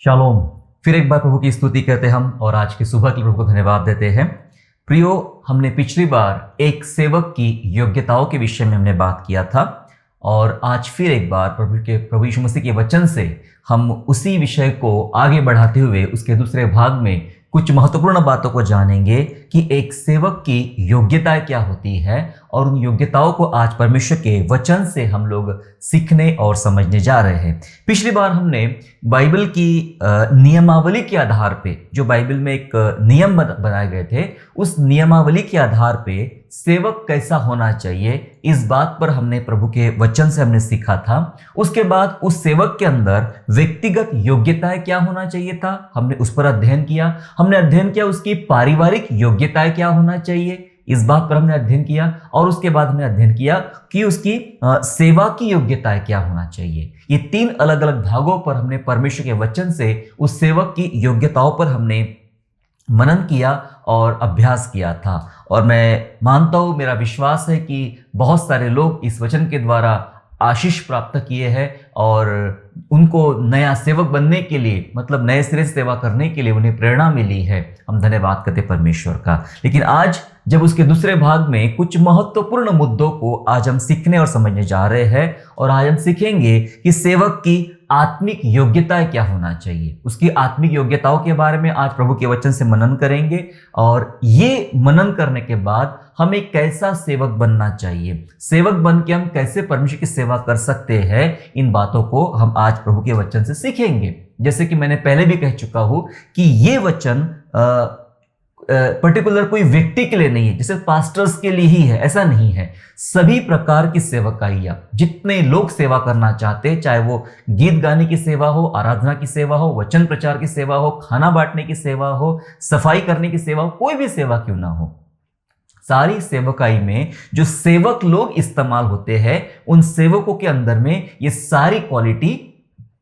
Shalom. फिर एक बार प्रभु की स्तुति करते हम और आज की सुबह के लिए प्रभु को धन्यवाद देते हैं। प्रियो, हमने पिछली बार एक सेवक की योग्यताओं के विषय में हमने बात किया था और आज फिर एक बार प्रभु यीशु मसीह के वचन से हम उसी विषय को आगे बढ़ाते हुए उसके दूसरे भाग में कुछ महत्वपूर्ण बातों को जानेंगे कि एक सेवक की योग्यताएं क्या होती है और उन योग्यताओं को आज परमेश्वर के वचन से हम लोग सीखने और समझने जा रहे हैं। पिछली बार हमने बाइबल की नियमावली के आधार पे, जो बाइबल में एक नियम बनाए गए थे, उस नियमावली के आधार पे सेवक कैसा होना चाहिए, इस बात पर हमने प्रभु के वचन से हमने सीखा था। उसके बाद उस सेवक के अंदर व्यक्तिगत योग्यताएं क्या होना चाहिए था, हमने उस पर अध्ययन किया। हमने अध्ययन किया उसकी पारिवारिक योग्यताएं क्या होना चाहिए, इस बात पर हमने अध्ययन किया। और उसके बाद हमने अध्ययन किया कि उसकी सेवा की योग्यताएं क्या होना चाहिए। ये तीन अलग अलग भागों पर हमने परमेश्वर के वचन से उस सेवक की योग्यताओं पर हमने मनन किया और अभ्यास किया था। और मैं मानता हूँ, मेरा विश्वास है कि बहुत सारे लोग इस वचन के द्वारा आशीष प्राप्त किए हैं और उनको नया सेवक बनने के लिए, मतलब नए सिरे से सेवा करने के लिए उन्हें प्रेरणा मिली है। हम धन्यवाद करते परमेश्वर का। लेकिन आज जब उसके दूसरे भाग में कुछ महत्वपूर्ण मुद्दों को आज हम सीखने और समझने जा रहे हैं और आज हम सीखेंगे कि सेवक की आत्मिक योग्यताएं क्या होना चाहिए। उसकी आत्मिक योग्यताओं के बारे में आज प्रभु के वचन से मनन करेंगे और ये मनन करने के बाद हमें कैसा सेवक बनना चाहिए, सेवक बन के हम कैसे परमेश्वर की सेवा कर सकते हैं, इन बातों को हम आज प्रभु के वचन से सीखेंगे। जैसे कि मैंने पहले भी कह चुका हूं कि ये वचन पर्टिकुलर कोई व्यक्ति के लिए नहीं है, जैसे पास्टर्स के लिए ही है, ऐसा नहीं है। सभी प्रकार की सेवकाइयां, जितने लोग सेवा करना चाहते हैं, चाहे वो गीत गाने की सेवा हो, आराधना की सेवा हो, वचन प्रचार की सेवा हो, खाना बांटने की सेवा हो, सफाई करने की सेवा हो, कोई भी सेवा क्यों ना हो, सारी सेवकाई में जो सेवक लोग इस्तेमाल होते हैं, उन सेवकों के अंदर में ये सारी क्वालिटी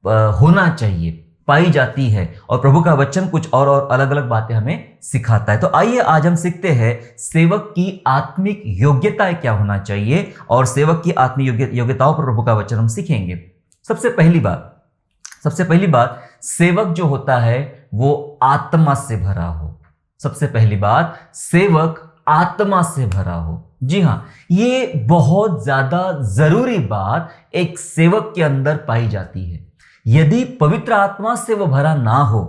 होना चाहिए, पाई जाती है। और प्रभु का वचन कुछ और अलग अलग बातें हमें सिखाता है। तो आइए आज हम सीखते हैं सेवक की आत्मिक योग्यताएं क्या होना चाहिए और सेवक की आत्मिक योग्यताओं पर प्रभु का वचन हम सीखेंगे। सबसे पहली बात, सेवक जो होता है वो आत्मा से भरा हो। सबसे पहली बात, सेवक आत्मा से भरा हो। जी हाँ, ये बहुत ज्यादा जरूरी बात एक सेवक के अंदर पाई जाती है। यदि पवित्र आत्मा से वो भरा ना हो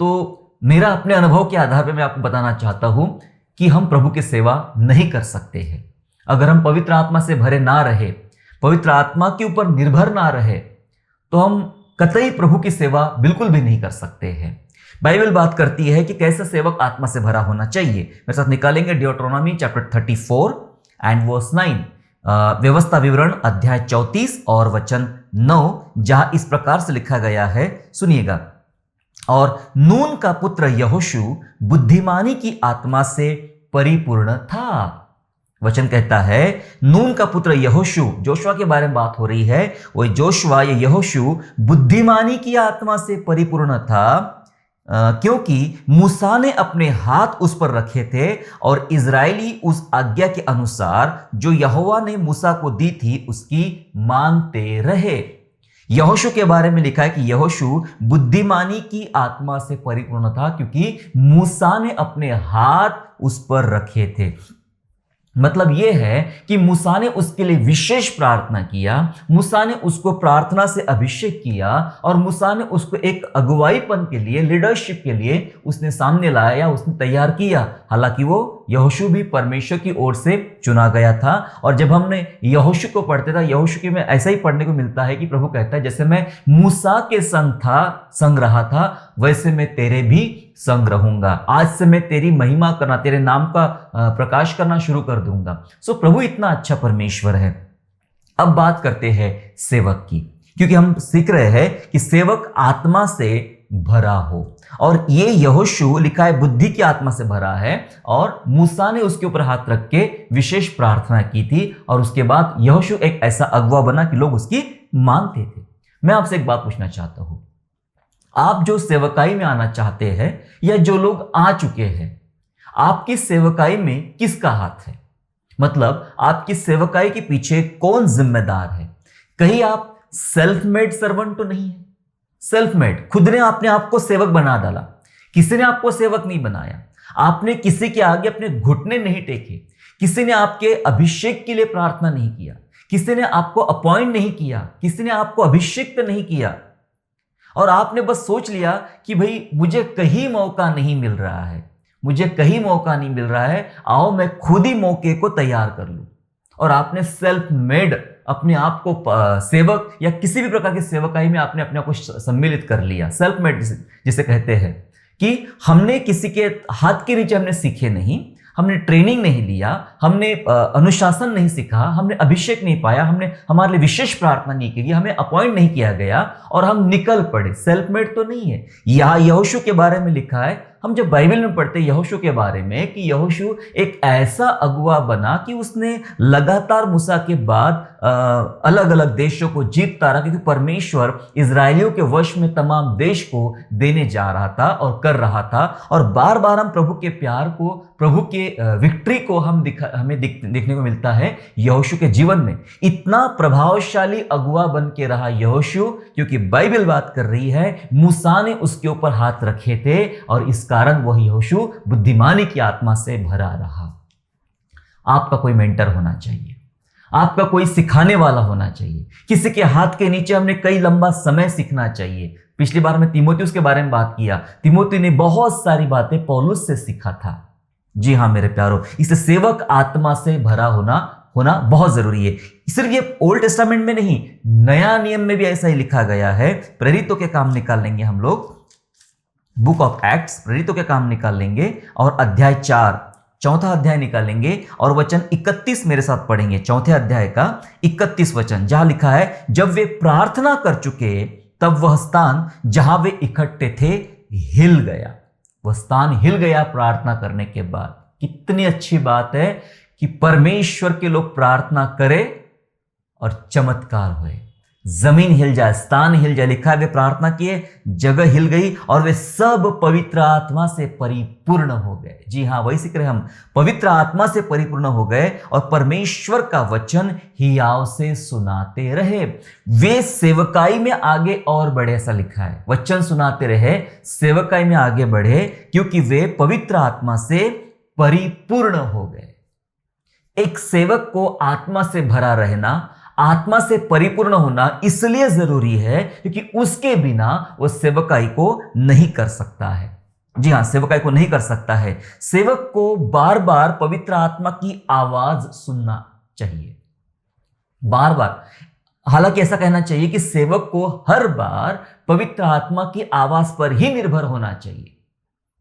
तो मेरा अपने अनुभव के आधार पर मैं आपको बताना चाहता हूं कि हम प्रभु की सेवा नहीं कर सकते हैं। अगर हम पवित्र आत्मा से भरे ना रहे, पवित्र आत्मा के ऊपर निर्भर ना रहे, तो हम कतई प्रभु की सेवा बिल्कुल भी नहीं कर सकते हैं। बाइबल बात करती है कि कैसा सेवक आत्मा से भरा होना चाहिए। मेरे साथ निकालेंगे ड्यूटेरोनॉमी चैप्टर 34 एंड वर्स 9, व्यवस्था विवरण अध्याय 34 और वचन 9, जहां इस प्रकार से लिखा गया है, सुनिएगा। और नून का पुत्र यहोशू बुद्धिमानी की आत्मा से परिपूर्ण था। वचन कहता है नून का पुत्र यहोशू, जोशुआ के बारे में बात हो रही है, वो जोशुआ या यहोशू बुद्धिमानी की आत्मा से परिपूर्ण था, क्योंकि मूसा ने अपने हाथ उस पर रखे थे और इजरायली उस आज्ञा के अनुसार जो यहोवा ने मूसा को दी थी उसकी मानते रहे। यहोशू के बारे में लिखा है कि यहोशू बुद्धिमानी की आत्मा से परिपूर्ण था क्योंकि मूसा ने अपने हाथ उस पर रखे थे। मतलब यह है कि मूसा ने उसके लिए विशेष प्रार्थना किया, मूसा ने उसको प्रार्थना से अभिषेक किया और मूसा ने उसको एक अगुवाईपन के लिए, लीडरशिप के लिए उसने सामने लाया या उसने तैयार किया। हालांकि वो यहोशू भी परमेश्वर की ओर से चुना गया था। और जब हमने यहोशू को पढ़ते था, यहोशू के में ऐसा ही पढ़ने को मिलता है कि प्रभु कहता है जैसे मैं मूसा के संग रहा था, वैसे मैं तेरे भी संग रहूंगा। आज से मैं तेरी महिमा करना, तेरे नाम का प्रकाश करना शुरू कर दूंगा। सो प्रभु इतना अच्छा परमेश्वर है। अब बात करते हैं सेवक की, क्योंकि हम सीख रहे हैं कि सेवक आत्मा से भरा हो। और ये यहोशू लिखा है बुद्धि की आत्मा से भरा है और मूसा ने उसके ऊपर हाथ रख के विशेष प्रार्थना की थी और उसके बाद यहोशू एक ऐसा अगुवा बना कि लोग उसकी मानते थे। मैं आपसे एक बात पूछना चाहता हूं, आप जो सेवकाई में आना चाहते हैं या जो लोग आ चुके हैं, आपकी सेवकाई में किसका हाथ है? मतलब आपकी सेवकाई के पीछे कौन जिम्मेदार है? कहीं आप सेल्फ मेड सर्वेंट तो नहीं है? सेल्फ मेड, खुद ने अपने आप को सेवक बना डाला। किसी ने आपको सेवक नहीं बनाया, आपने किसी के आगे अपने घुटने नहीं टेके, किसी ने आपके अभिषेक के लिए प्रार्थना नहीं किया, किसी ने आपको अपॉइंट नहीं किया, किसी ने आपको अभिषिक्त नहीं किया, और आपने बस सोच लिया कि भाई मुझे कहीं मौका नहीं मिल रहा है, मुझे कहीं मौका नहीं मिल रहा है, आओ मैं खुद ही मौके को तैयार कर लूं। और आपने सेल्फ मेड अपने आप को सेवक या किसी भी प्रकार की सेवकाई में आपने अपने आप को सम्मिलित कर लिया। सेल्फ मेड जिसे कहते हैं कि हमने किसी के हाथ के नीचे हमने सीखे नहीं, हमने ट्रेनिंग नहीं लिया, हमने अनुशासन नहीं सीखा, हमने अभिषेक नहीं पाया, हमने हमारे लिए विशेष प्रार्थना नहीं की, हमें अपॉइंट नहीं किया गया और हम निकल पड़े। सेल्फ मेड तो नहीं है। यहाँ यहोशू के बारे में लिखा है, हम जब बाइबल में पढ़ते हैं यहोशू के बारे में कि यहोशू एक ऐसा अगुवा बना कि उसने लगातार मूसा के बाद अलग अलग देशों को जीतता रहा, क्योंकि परमेश्वर इजरायलियों के वश में तमाम देश को देने जा रहा था और कर रहा था। और बार बार हम प्रभु के प्यार को, प्रभु के विक्ट्री को हमें देखने को मिलता है यहोशू के जीवन में। इतना प्रभावशाली अगुवा बन के रहा यहोशू, क्योंकि बाइबल बात कर रही है मूसा ने उसके ऊपर हाथ रखे थे और इस कारण वह यहोशू बुद्धिमानी की आत्मा से भरा रहा। आपका कोई मेंटर होना चाहिए, आपका कोई सिखाने वाला होना चाहिए, किसी के हाथ के नीचे हमने कई लंबा समय सीखना चाहिए। पिछली बार मैं तीमुथियुस के बारे में बात किया, तीमुथि ने बहुत सारी बातें पौलुस से सीखा था। जी हाँ मेरे प्यारो, इसे सेवक आत्मा से भरा होना बहुत जरूरी है। सिर्फ ये ओल्ड टेस्टामेंट में नहीं, नया नियम में भी ऐसा ही लिखा गया है। प्रेरितों के काम निकाल लेंगे हम लोग, बुक ऑफ एक्ट्स, प्रेरितों के काम निकाल लेंगे और अध्याय 4, चौथा अध्याय निकालेंगे और वचन 31 मेरे साथ पढ़ेंगे। चौथे अध्याय का 31 वचन, जहां लिखा है, जब वे प्रार्थना कर चुके तब वह स्थान जहां वे इकट्ठे थे हिल गया। वह स्थान हिल गया प्रार्थना करने के बाद। कितनी अच्छी बात है कि परमेश्वर के लोग प्रार्थना करें और चमत्कार हुए, जमीन हिल जाए, स्थान हिल जाए। लिखा है वे प्रार्थना किए, जगह हिल गई और वे सब पवित्र आत्मा से परिपूर्ण हो गए। जी हाँ, वही सीख रहे हम, पवित्र आत्मा से परिपूर्ण हो गए और परमेश्वर का वचन हियाव से सुनाते रहे। वे सेवकाई में आगे और बढ़े, ऐसा लिखा है, वचन सुनाते रहे, सेवकाई में आगे बढ़े, क्योंकि वे पवित्र आत्मा से परिपूर्ण हो गए। एक सेवक को आत्मा से भरा रहना, आत्मा से परिपूर्ण होना इसलिए जरूरी है क्योंकि उसके बिना वो सेवकाई को नहीं कर सकता है। जी हां, सेवकाई को नहीं कर सकता है। सेवक को बार बार पवित्र आत्मा की आवाज सुनना चाहिए, बार बार। हालांकि ऐसा कहना चाहिए कि सेवक को हर बार पवित्र आत्मा की आवाज पर ही निर्भर होना चाहिए।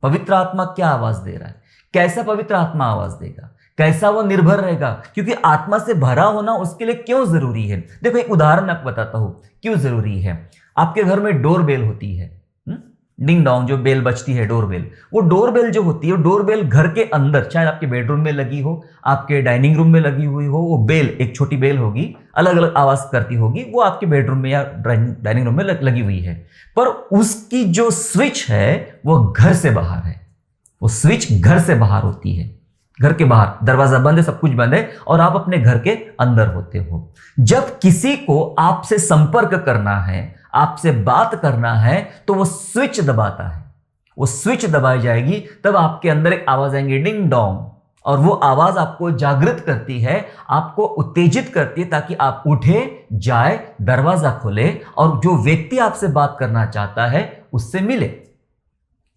पवित्र आत्मा क्या आवाज दे रहा है, कैसा पवित्र आत्मा आवाज देगा, कैसा वो निर्भर रहेगा, क्योंकि आत्मा से भरा होना उसके लिए क्यों जरूरी है। देखो एक उदाहरण मैं आपको बताता हूं क्यों जरूरी है। आपके घर में डोर बेल होती है, डिंग डोंग जो बेल बजती है, डोर बेल। वो डोर बेल जो होती है, डोर बेल घर के अंदर, चाहे आपके बेडरूम में लगी हो, आपके डाइनिंग रूम में लगी हुई हो, वो बेल एक छोटी बेल होगी, अलग अलग आवाज करती होगी, वो आपके बेडरूम में या डाइनिंग रूम में लगी हुई है। पर उसकी जो स्विच है वो घर से बाहर है, वो स्विच घर से बाहर होती है, घर के बाहर। दरवाजा बंद है, सब कुछ बंद है और आप अपने घर के अंदर होते हो। जब किसी को आपसे संपर्क करना है, आपसे बात करना है, तो वो स्विच दबाता है। वो स्विच दबाई जाएगी, तब आपके अंदर एक आवाज आएंगी, डिंग डोंग, और वो आवाज आपको जागृत करती है, आपको उत्तेजित करती है, ताकि आप उठे, जाए, दरवाजा खोले और जो व्यक्ति आपसे बात करना चाहता है उससे मिले।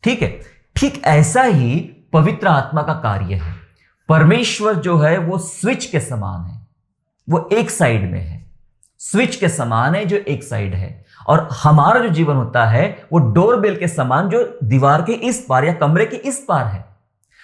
ठीक है, ठीक ऐसा ही पवित्र आत्मा का कार्य है। परमेश्वर जो है वो स्विच के समान है, वो एक साइड में है, स्विच के समान है जो एक साइड है। और हमारा जो जीवन होता है वो डोरबेल के समान, जो दीवार के इस पार या कमरे के इस पार है।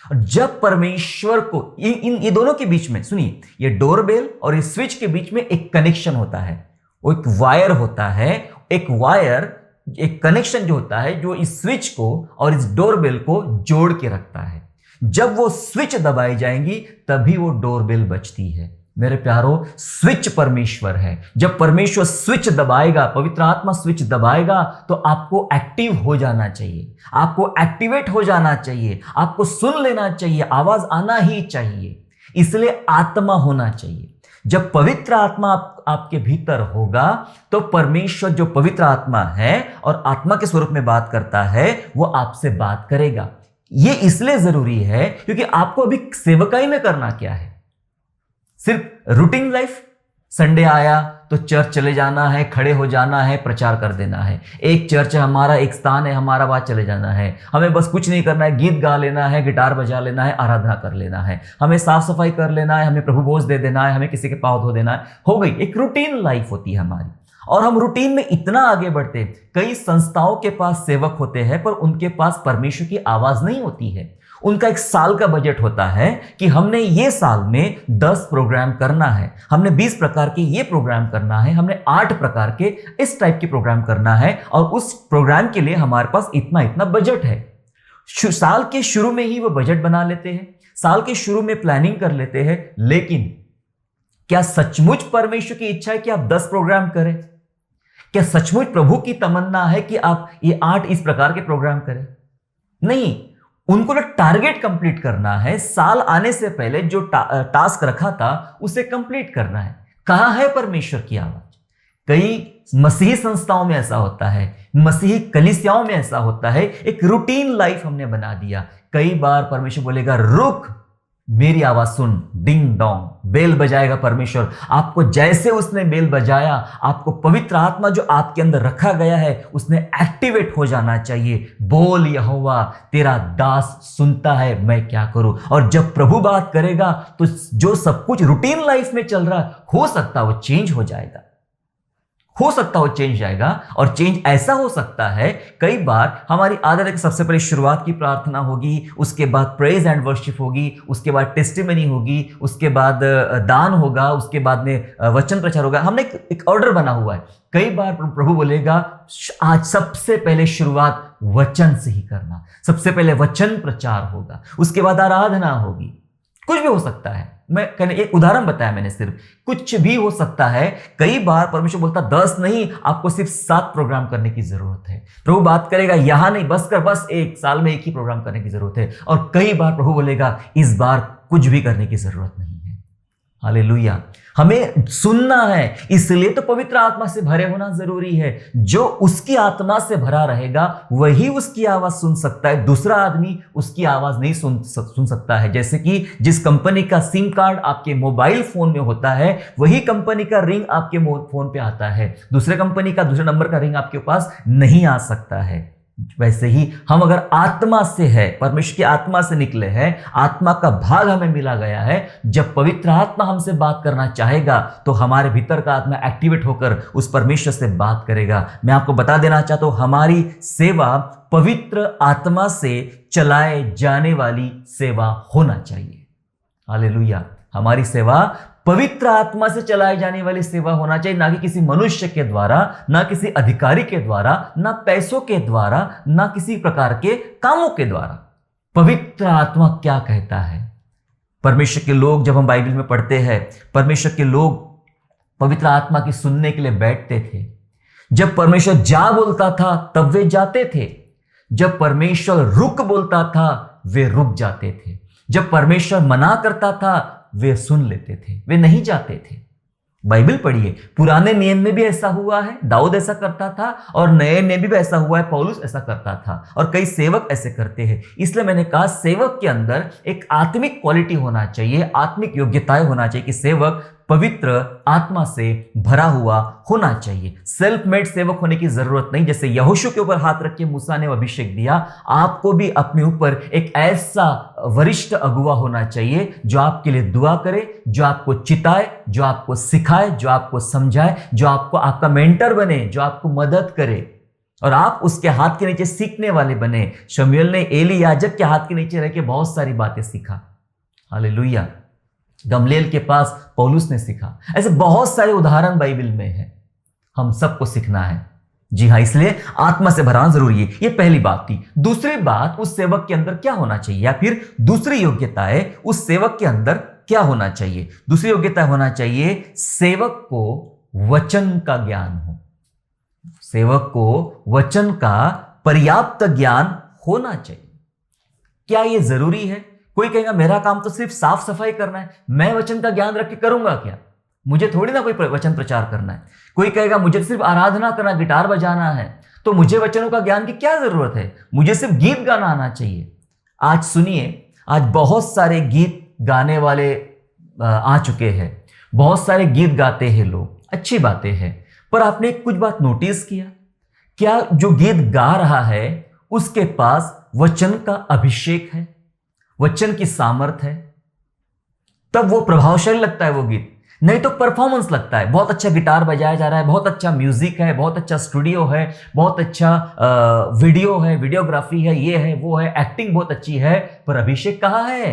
और जब परमेश्वर को ये दोनों के बीच में, सुनिए, ये डोरबेल और इस स्विच के बीच में एक कनेक्शन होता है, वो एक वायर होता है, एक वायर, एक कनेक्शन जो होता है, जो इस स्विच को और इस डोरबेल को जोड़ के रखता है। जब वो स्विच दबाई जाएंगी तभी वो डोरबेल बजती है। मेरे प्यारो, स्विच परमेश्वर है। जब परमेश्वर स्विच दबाएगा, पवित्र आत्मा स्विच दबाएगा, तो आपको एक्टिव हो जाना चाहिए, आपको एक्टिवेट हो जाना चाहिए, आपको सुन लेना चाहिए, आवाज आना ही चाहिए। इसलिए आत्मा होना चाहिए। जब पवित्र आत्मा आपके भीतर होगा तो परमेश्वर जो पवित्र आत्मा है और आत्मा के स्वरूप में बात करता है वो आपसे बात करेगा। ये इसलिए जरूरी है क्योंकि आपको अभी सेवकाई में करना क्या है? सिर्फ रूटीन लाइफ, संडे आया तो चर्च चले जाना है, खड़े हो जाना है, प्रचार कर देना है। एक चर्च है हमारा, एक स्थान है हमारा, वहां चले जाना है। हमें बस कुछ नहीं करना है, गीत गा लेना है, गिटार बजा लेना है, आराधना कर लेना है, हमें साफ सफाई कर लेना है, हमें प्रभु भोज दे देना है, हमें किसी के पाँव धो देना है, हो गई। एक रूटीन लाइफ होती है हमारी और हम रूटीन में इतना आगे बढ़ते। कई संस्थाओं के पास सेवक होते हैं पर उनके पास परमेश्वर की आवाज नहीं होती है। उनका एक साल का बजट होता है कि हमने ये साल में 10 प्रोग्राम करना है, हमने 20 प्रकार के ये प्रोग्राम करना है, हमने 8 प्रकार के इस टाइप के प्रोग्राम करना है और उस प्रोग्राम के लिए हमारे पास इतना इतना बजट है। साल के शुरू में ही वो बजट बना लेते हैं, साल के शुरू में प्लानिंग कर लेते हैं। लेकिन क्या सचमुच परमेश्वर की इच्छा है कि आप 10 प्रोग्राम करें? क्या सचमुच प्रभु की तमन्ना है कि आप ये 8 इस प्रकार के प्रोग्राम करें? नहीं, उनको ना टारगेट कंप्लीट करना है। साल आने से पहले जो टास्क रखा था उसे कंप्लीट करना है। कहां है परमेश्वर की आवाज? कई मसीही संस्थाओं में ऐसा होता है, मसीही कलीसियाओं में ऐसा होता है, एक रूटीन लाइफ हमने बना दिया। कई बार परमेश्वर बोलेगा रुक, मेरी आवाज सुन, डिंग डोंग, बेल बजाएगा परमेश्वर। आपको जैसे उसने बेल बजाया, आपको पवित्र आत्मा जो आपके अंदर रखा गया है उसने एक्टिवेट हो जाना चाहिए। बोल यहोवा, तेरा दास सुनता है, मैं क्या करूं? और जब प्रभु बात करेगा तो जो सब कुछ रूटीन लाइफ में चल रहा है हो सकता है वो चेंज हो जाएगा, हो सकता हो चेंज जाएगा। और चेंज ऐसा हो सकता है, कई बार हमारी आदत है कि सबसे पहले शुरुआत की प्रार्थना होगी, उसके बाद प्रेज एंड वर्शिप होगी, उसके बाद टेस्टिमनी होगी, उसके बाद दान होगा, उसके बाद में वचन प्रचार होगा। हमने एक ऑर्डर बना हुआ है। कई बार प्रभु बोलेगा आज सबसे पहले शुरुआत वचन से ही करना, सबसे पहले वचन प्रचार होगा, उसके बाद आराधना होगी। कुछ भी हो सकता है, मैं कहने एक उदाहरण बताया मैंने, सिर्फ कुछ भी हो सकता है। कई बार परमेश्वर बोलता 10 नहीं, आपको सिर्फ 7 प्रोग्राम करने की जरूरत है। प्रभु बात करेगा यहां नहीं, बस कर, बस एक साल में एक ही प्रोग्राम करने की जरूरत है। और कई बार प्रभु बोलेगा इस बार कुछ भी करने की जरूरत नहीं है। हालेलुया। हमें सुनना है, इसलिए तो पवित्र आत्मा से भरे होना जरूरी है। जो उसकी आत्मा से भरा रहेगा वही उसकी आवाज सुन सकता है, दूसरा आदमी उसकी आवाज नहीं सुन सकता है। जैसे कि जिस कंपनी का सिम कार्ड आपके मोबाइल फोन में होता है वही कंपनी का रिंग आपके फोन पे आता है, दूसरे कंपनी का दूसरे नंबर का रिंग आपके पास नहीं आ सकता है। वैसे ही हम अगर आत्मा से है, परमेश्वर की आत्मा से निकले हैं, आत्मा का भाग हमें मिला गया है, जब पवित्र आत्मा हमसे बात करना चाहेगा तो हमारे भीतर का आत्मा एक्टिवेट होकर उस परमेश्वर से बात करेगा। मैं आपको बता देना चाहता हूं, हमारी सेवा पवित्र आत्मा से चलाए जाने वाली सेवा होना चाहिए। हालेलुया। हमारी सेवा पवित्र आत्मा से चलाए जाने वाली सेवा होना चाहिए, ना कि किसी मनुष्य के द्वारा, ना किसी अधिकारी के द्वारा, ना पैसों के द्वारा, ना किसी प्रकार के कामों के द्वारा। पवित्र आत्मा क्या कहता है? परमेश्वर के लोग, जब हम बाइबल में पढ़ते हैं, परमेश्वर के लोग पवित्र आत्मा की सुनने के लिए बैठते थे। जब परमेश्वर जा बोलता था तब वे जाते थे, जब परमेश्वर रुक बोलता था वे रुक जाते थे, जब परमेश्वर मना करता था वे सुन लेते थे, वे नहीं जाते थे। बाइबल पढ़िए, पुराने नियम में भी ऐसा हुआ है, दाऊद ऐसा करता था, और नए नियम में भी ऐसा हुआ है, पौलुस ऐसा करता था, और कई सेवक ऐसे करते हैं। इसलिए मैंने कहा सेवक के अंदर एक आत्मिक क्वालिटी होना चाहिए, आत्मिक योग्यताएं होना चाहिए कि सेवक पवित्र आत्मा से भरा हुआ होना चाहिए। सेल्फ मेड सेवक होने की जरूरत नहीं। जैसे यहोशू के ऊपर हाथ रख के मूसा ने अभिषेक दिया, आपको भी अपने ऊपर एक ऐसा वरिष्ठ अगुवा होना चाहिए जो आपके लिए दुआ करे, जो आपको चिताए, जो आपको सिखाए, जो आपको समझाए, जो आपको आपका मेंटर बने, जो आपको मदद करे और आप उसके हाथ के नीचे सीखने वाले बने। शमूएल ने एली याजक के हाथ के नीचे रह के बहुत सारी बातें सीखा। हालेलुया। गमलीएल के पास पौलुस ने सीखा। ऐसे बहुत सारे उदाहरण बाइबल में हैं, हम सबको सीखना है। जी हाँ, इसलिए आत्मा से भराना जरूरी है। ये पहली बात थी। दूसरी बात, उस सेवक के अंदर क्या होना चाहिए, या फिर दूसरी योग्यता है उस सेवक के अंदर क्या होना चाहिए। दूसरी योग्यता होना चाहिए सेवक को वचन का ज्ञान हो, सेवक को वचन का पर्याप्त ज्ञान होना चाहिए। क्या यह जरूरी है? कोई कहेगा मेरा काम तो सिर्फ साफ सफाई करना है, मैं वचन का ज्ञान रख के करूंगा क्या? मुझे थोड़ी ना कोई वचन प्रचार करना है। कोई कहेगा मुझे सिर्फ आराधना करना, गिटार बजाना है, तो मुझे वचनों का ज्ञान की क्या जरूरत है, मुझे सिर्फ गीत गाना आना चाहिए। आज सुनिए, आज बहुत सारे गीत गाने वाले आ चुके हैं, बहुत सारे गीत गाते हैं लोग, अच्छी बातें हैं, पर आपने कुछ बात नोटिस किया क्या? जो गीत गा रहा है उसके पास वचन का अभिषेक है, वचन की सामर्थ है, तब वो प्रभावशाली लगता है वो गीत। नहीं तो परफॉर्मेंस लगता है, बहुत अच्छा गिटार बजाया जा रहा है, बहुत अच्छा म्यूजिक है, बहुत अच्छा स्टूडियो है, बहुत अच्छा वीडियो है, वीडियोग्राफी है, ये है वो है, एक्टिंग बहुत अच्छी है, पर अभिषेक कहाँ है?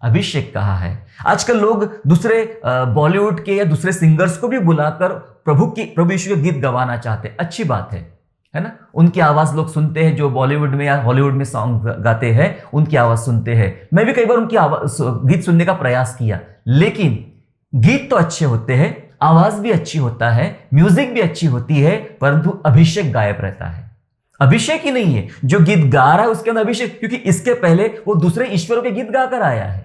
अभिषेक कहाँ है? आजकल लोग दूसरे बॉलीवुड के या दूसरे सिंगर्स को भी बुलाकर प्रभु यीशु के गीत गवाना चाहते हैं। अच्छी बात है ना? उनकी आवाज लोग सुनते हैं, जो बॉलीवुड में या हॉलीवुड में सॉन्ग गाते हैं उनकी आवाज सुनते हैं। मैं भी कई बार उनकी आवाज गीत सुनने का प्रयास किया, लेकिन गीत तो अच्छे होते हैं, आवाज भी अच्छी होता है, म्यूजिक भी अच्छी होती है, परंतु अभिषेक गायब रहता है। अभिषेक ही नहीं है, जो गीत गा रहा है उसके अंदर अभिषेक, क्योंकि इसके पहले वो दूसरे ईश्वरों के गीत गाकर आया है।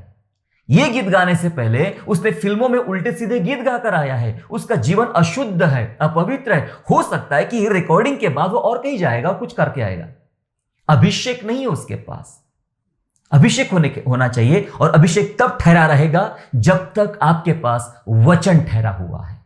ये गीत गाने से पहले उसने फिल्मों में उल्टे सीधे गीत गाकर आया है, उसका जीवन अशुद्ध है, अपवित्र है। हो सकता है कि रिकॉर्डिंग के बाद वो और कहीं जाएगा, कुछ करके आएगा। अभिषेक नहीं है उसके पास। अभिषेक होना चाहिए, और अभिषेक तब ठहरा रहेगा जब तक आपके पास वचन ठहरा हुआ है।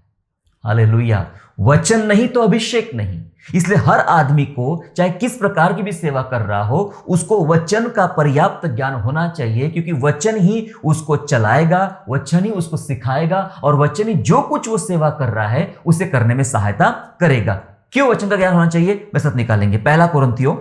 हालेलुया। वचन नहीं तो अभिषेक नहीं। इसलिए हर आदमी को, चाहे किस प्रकार की भी सेवा कर रहा हो, उसको वचन का पर्याप्त ज्ञान होना चाहिए, क्योंकि वचन ही उसको चलाएगा, वचन ही उसको सिखाएगा, और वचन ही जो कुछ वो सेवा कर रहा है उसे करने में सहायता करेगा। क्यों वचन का ज्ञान होना चाहिए? मैं सब निकालेंगे। पहला कुरिन्थियों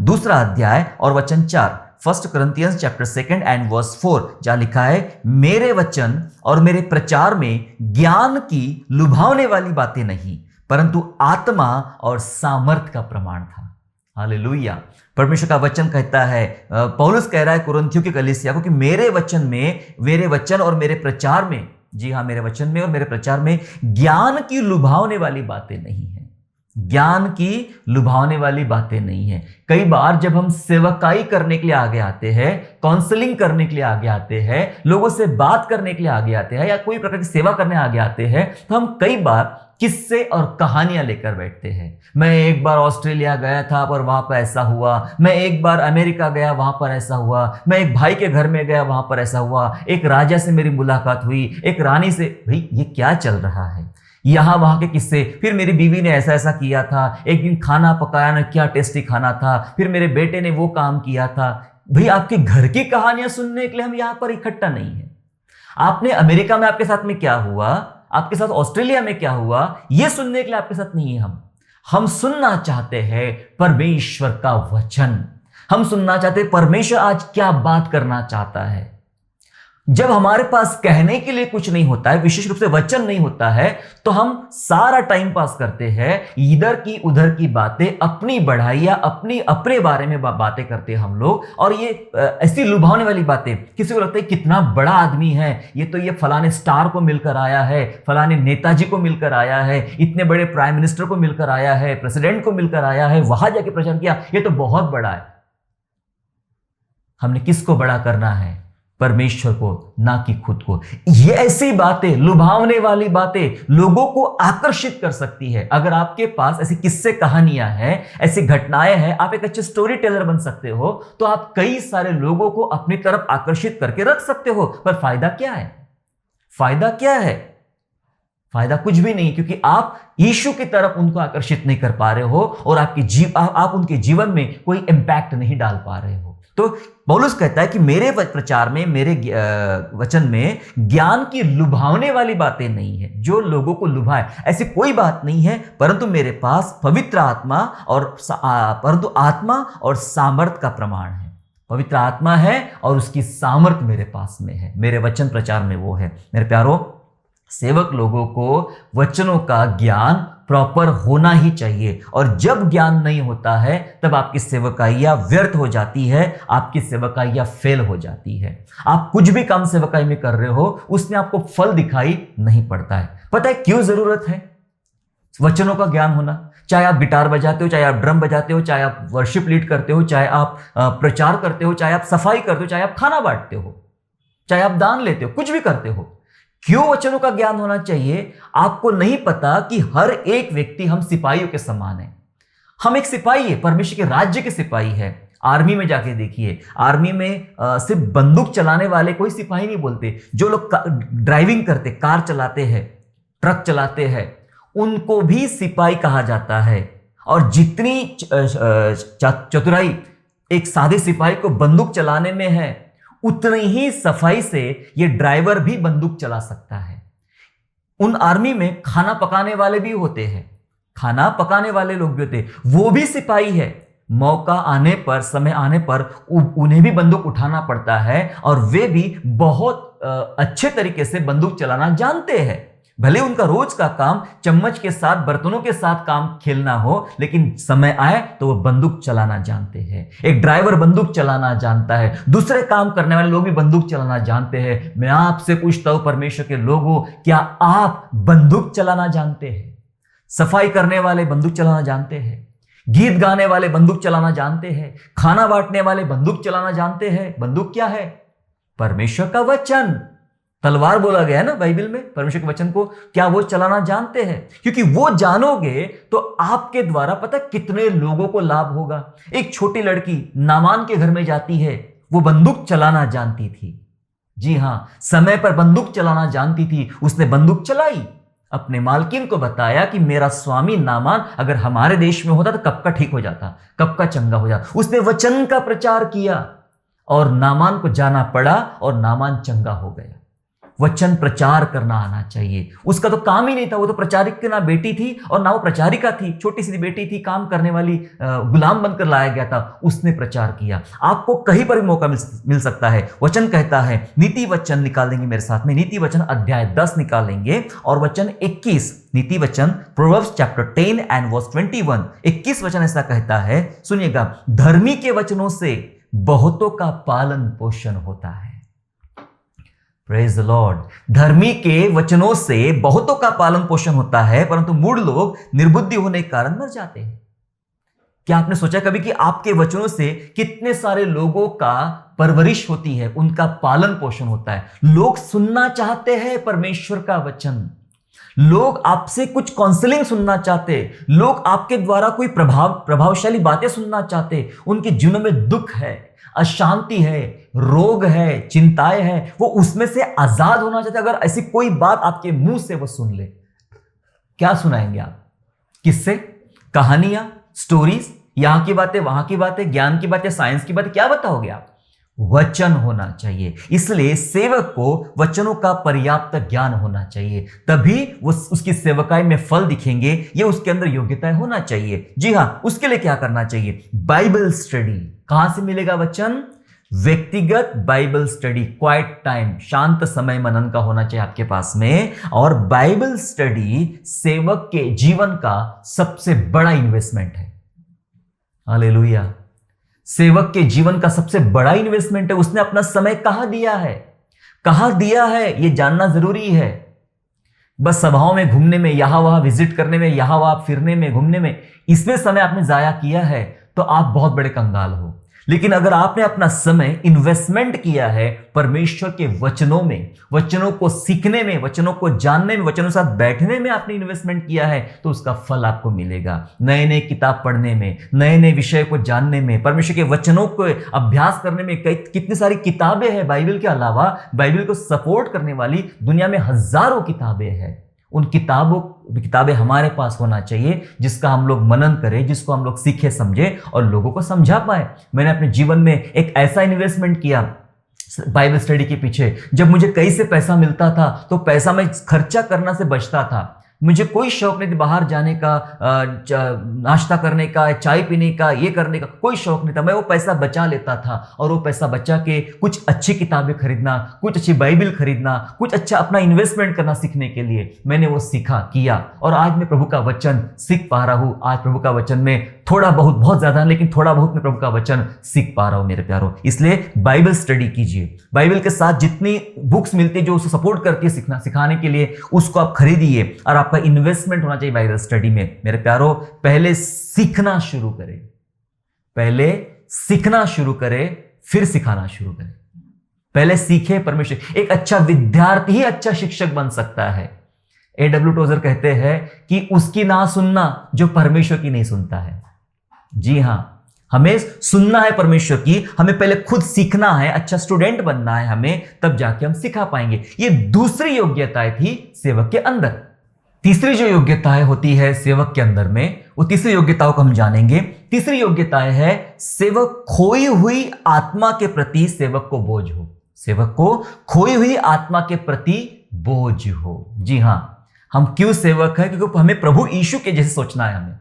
2 अध्याय और वचन 4, 1 Corinthians chapter 2 and verse 4, जहां लिखा है, मेरे वचन और मेरे प्रचार में ज्ञान की लुभावने वाली बातें नहीं, परंतु आत्मा और सामर्थ का प्रमाण था। हालेलुया। परमेश्वर का वचन कहता है, पौलुस कह रहा है कुरिन्थियों की कलीसिया को कि मेरे वचन और मेरे प्रचार में, जी हाँ, मेरे वचन में और मेरे प्रचार में ज्ञान की लुभावने वाली बातें नहीं है। ज्ञान की लुभावने वाली बातें नहीं है। कई बार जब हम सेवकाई करने के लिए आगे आते हैं, काउंसलिंग करने के लिए आगे आते हैं, लोगों से बात करने के लिए आगे आते हैं, या कोई प्रकार की सेवा करने आगे आते हैं, तो हम कई बार किस्से और कहानियां लेकर बैठते हैं। मैं एक बार ऑस्ट्रेलिया गया था पर वहां पर ऐसा हुआ, मैं एक बार अमेरिका गया वहां पर ऐसा हुआ, मैं एक भाई के घर में गया वहां पर ऐसा हुआ, एक राजा से मेरी मुलाकात हुई, एक रानी से। भाई ये क्या चल रहा है? यहां वहां के किस्से, फिर मेरी बीवी ने ऐसा ऐसा किया था, एक दिन खाना पकाया ना, क्या टेस्टी खाना था, फिर मेरे बेटे ने वो काम किया था। भाई आपके घर की कहानियां सुनने के लिए हम यहां पर इकट्ठा नहीं है। आपने अमेरिका में आपके साथ में क्या हुआ, आपके साथ ऑस्ट्रेलिया में क्या हुआ, यह सुनने के लिए आपके साथ नहीं है। हम सुनना चाहते हैं परमेश्वर का वचन। हम सुनना चाहते हैं परमेश्वर आज क्या बात करना चाहता है। जब हमारे पास कहने के लिए कुछ नहीं होता है, विशेष रूप से वचन नहीं होता है, तो हम सारा टाइम पास करते हैं, इधर की उधर की बातें, अपनी बढ़ाई या अपने बारे में बातें करते हैं हम लोग। और ये ऐसी लुभावने वाली बातें, किसी को लगता है कितना बड़ा आदमी है ये, तो ये फलाने स्टार को मिलकर आया है, फलाने नेताजी को मिलकर आया है, इतने बड़े प्राइम मिनिस्टर को मिलकर आया है, प्रेसिडेंट को मिलकर आया है, वहां जाके प्रचार किया, ये तो बहुत बड़ा है। हमने किसको बड़ा करना है? परमेश्वर को, ना कि खुद को। ये ऐसी बातें, लुभावने वाली बातें लोगों को आकर्षित कर सकती है। अगर आपके पास ऐसी किस्से कहानियां हैं, ऐसी घटनाएं हैं, आप एक अच्छे स्टोरी टेलर बन सकते हो, तो आप कई सारे लोगों को अपनी तरफ आकर्षित करके रख सकते हो। पर फायदा क्या है? फायदा क्या है? फायदा कुछ भी नहीं, क्योंकि आप यीशु की तरफ उनको आकर्षित नहीं कर पा रहे हो, और आप उनके जीवन में कोई इंपैक्ट नहीं डाल पा रहे हो। तो पौलुस कहता है कि मेरे प्रचार में, मेरे वचन में ज्ञान की लुभावने वाली बातें नहीं है, जो लोगों को लुभाए, ऐसी कोई बात नहीं है, परंतु मेरे पास पवित्र आत्मा और सामर्थ का प्रमाण है। पवित्र आत्मा है और उसकी सामर्थ मेरे पास में है, मेरे वचन प्रचार में वो है। मेरे प्यारो, सेवक लोगों को वचनों का ज्ञान प्रॉपर होना ही चाहिए, और जब ज्ञान नहीं होता है तब आपकी सेवकाइयां व्यर्थ हो जाती है, आपकी सेवकाइयां फेल हो जाती है। आप कुछ भी काम सेवकाई में कर रहे हो, उसमें आपको फल दिखाई नहीं पड़ता है। पता है क्यों जरूरत है वचनों का ज्ञान होना? चाहे आप गिटार बजाते हो, चाहे आप ड्रम बजाते हो, चाहे आप वर्शिप लीड करते हो, चाहे आप प्रचार करते हो, चाहे आप सफाई करते हो, चाहे आप खाना बांटते हो, चाहे आप दान लेते हो, कुछ भी करते हो, क्यों वचनों का ज्ञान होना चाहिए? आपको नहीं पता कि हर एक व्यक्ति हम सिपाहियों के समान है। हम एक सिपाही है, परमेश्वर के राज्य के सिपाही है। आर्मी में जाके देखिए, आर्मी में सिर्फ बंदूक चलाने वाले कोई सिपाही नहीं बोलते। जो लोग ड्राइविंग करते, कार चलाते हैं, ट्रक चलाते हैं, उनको भी सिपाही कहा जाता है। और जितनी चतुराई एक सादे सिपाही को बंदूक चलाने में है, उतनी ही सफाई से ये ड्राइवर भी बंदूक चला सकता है। उन आर्मी में खाना पकाने वाले भी होते हैं, खाना पकाने वाले लोग भी होते हैं, वो भी सिपाही है। मौका आने पर, समय आने पर उन्हें भी बंदूक उठाना पड़ता है, और वे भी बहुत अच्छे तरीके से बंदूक चलाना जानते हैं। भले उनका रोज का काम चम्मच के साथ, बर्तनों के साथ काम खेलना हो, लेकिन समय आए तो वो बंदूक चलाना जानते हैं। एक ड्राइवर बंदूक चलाना जानता है, दूसरे काम करने वाले लोग भी बंदूक चलाना जानते हैं। मैं आपसे पूछता हूं परमेश्वर के लोगों, क्या आप बंदूक चलाना जानते हैं? सफाई करने वाले बंदूक चलाना जानते हैं, गीत गाने वाले बंदूक चलाना जानते हैं, खाना बांटने वाले बंदूक चलाना जानते हैं। बंदूक क्या है? परमेश्वर का वचन। तलवार बोला गया है ना बाइबल में, परमेश्वर के वचन को क्या वो चलाना जानते हैं? क्योंकि वो जानोगे तो आपके द्वारा पता कितने लोगों को लाभ होगा। एक छोटी लड़की नामान के घर में जाती है, वो बंदूक चलाना जानती थी। जी हां, समय पर बंदूक चलाना जानती थी। उसने बंदूक चलाई, अपने मालकिन को बताया कि मेरा स्वामी नामान अगर हमारे देश में होता तो कब का ठीक हो जाता, कब का चंगा हो जाता। उसने वचन का प्रचार किया और नामान को जाना पड़ा और नामान चंगा हो गया। वचन प्रचार करना आना चाहिए। उसका तो काम ही नहीं था, वो तो प्रचारिक की ना बेटी थी और ना वो प्रचारिका थी, छोटी सी बेटी थी, काम करने वाली, गुलाम बनकर लाया गया था। उसने प्रचार किया। आपको कहीं पर भी मौका मिल सकता है। वचन कहता है, नीति वचन निकालेंगे मेरे साथ में, नीति वचन अध्याय 10 निकालेंगे और वचन 21, नीति वचन प्रोवर्ब्स चैप्टर 10 एंड वर्स 21, 21 वचन ऐसा कहता है, सुनिएगा, धर्मी के वचनों से बहुतों का पालन पोषण होता है। Praise the Lord. धर्मी के वचनों से बहुतों का पालन पोषण होता है, परंतु मूढ़ लोग निर्बुद्धि होने के कारण मर जाते हैं। क्या आपने सोचा कभी कि आपके वचनों से कितने सारे लोगों का परवरिश होती है, उनका पालन पोषण होता है? लोग सुनना चाहते हैं परमेश्वर का वचन, लोग आपसे कुछ काउंसलिंग सुनना चाहते, लोग आपके द्वारा कोई प्रभावशाली बातें सुनना चाहते। उनके जीवनों में दुख है, अशांति है, रोग है, चिंताएं हैं, वो उसमें से आजाद होना चाहते। अगर ऐसी कोई बात आपके मुंह से वो सुन ले, क्या सुनाएंगे आप? किससे? कहानियां, स्टोरीज, यहां की बातें, वहां की बातें, ज्ञान की बातें, साइंस की बातें, क्या बताओगे आप? वचन होना चाहिए। इसलिए सेवक को वचनों का पर्याप्त ज्ञान होना चाहिए, तभी वो उसकी सेवकाई में फल दिखेंगे। ये उसके अंदर योग्यता होना चाहिए। जी हां, उसके लिए क्या करना चाहिए? Bible study. कहां से मिलेगा वचन? व्यक्तिगत बाइबल स्टडी, क्वाइट टाइम, शांत समय मनन का होना चाहिए आपके पास में। और बाइबल स्टडी सेवक के जीवन का सबसे बड़ा इन्वेस्टमेंट है। हालेलुया। सेवक के जीवन का सबसे बड़ा इन्वेस्टमेंट है। उसने अपना समय कहां दिया है, कहां दिया है, यह जानना जरूरी है। बस सभाओं में घूमने में, यहां वहां विजिट करने में, यहां वहां फिरने में, घूमने में, इसमें समय आपने जाया किया है तो आप बहुत बड़े कंगाल हो। लेकिन अगर आपने अपना समय इन्वेस्टमेंट किया है परमेश्वर के वचनों में, वचनों को सीखने में, वचनों को जानने में, वचनों के साथ बैठने में आपने इन्वेस्टमेंट किया है, तो उसका फल आपको मिलेगा। नए नए किताब पढ़ने में, नए नए विषय को जानने में, परमेश्वर के वचनों को अभ्यास करने में, कितनी सारी किताबें हैं। बाइबल के अलावा बाइबल को सपोर्ट करने वाली दुनिया में हजारों किताबें हैं। उन किताबें हमारे पास होना चाहिए, जिसका हम लोग मनन करें, जिसको हम लोग सीखे समझे और लोगों को समझा पाए। मैंने अपने जीवन में एक ऐसा इन्वेस्टमेंट किया बाइबल स्टडी के पीछे। जब मुझे कहीं से पैसा मिलता था तो पैसा मैं खर्चा करना से बचता था। मुझे कोई शौक नहीं था बाहर जाने का, नाश्ता करने का, चाय पीने का, ये करने का कोई शौक नहीं था। मैं वो पैसा बचा लेता था और वो पैसा बचा के कुछ अच्छी किताबें खरीदना, कुछ अच्छी बाइबल खरीदना, कुछ अच्छा अपना इन्वेस्टमेंट करना सीखने के लिए मैंने वो सीखा, किया। और आज मैं प्रभु का वचन सीख पा रहा हूँ। आज प्रभु का वचन में थोड़ा बहुत, बहुत ज्यादा लेकिन थोड़ा बहुत मैं प्रभु का वचन सीख पा रहा हूँ मेरे प्यारों। इसलिए बाइबल स्टडी कीजिए। बाइबल के साथ जितनी बुक्स मिलती है जो उसको सपोर्ट करती है सिखाने के लिए, उसको आप खरीदिए। और आपका इन्वेस्टमेंट होना चाहिए बाइबल स्टडी में। मेरे प्यारों, पहले सीखना शुरू करें, पहले सीखना शुरू करें, फिर सिखाना शुरू करें। पहले सीखे परमेश्वर। एक अच्छा विद्यार्थी ही अच्छा शिक्षक बन सकता है। A.W. टोजर कहते हैं कि उसकी ना सुनना जो परमेश्वर की नहीं सुनता है। जी हां, हमें सुनना है परमेश्वर की, हमें पहले खुद सीखना है, अच्छा स्टूडेंट बनना है हमें, तब जाके हम सिखा पाएंगे। ये दूसरी योग्यताएं थी सेवक के अंदर। तीसरी जो योग्यताएं होती है सेवक के अंदर में, वो तीसरी योग्यताओं को हम जानेंगे। तीसरी योग्यताएं है सेवक खोई हुई आत्मा के प्रति सेवक को बोझ हो। सेवक को खोई हुई आत्मा के प्रति बोझ हो। जी हां, हम क्यों सेवक है? क्योंकि हमें प्रभु यीशु के जैसे सोचना है हमें।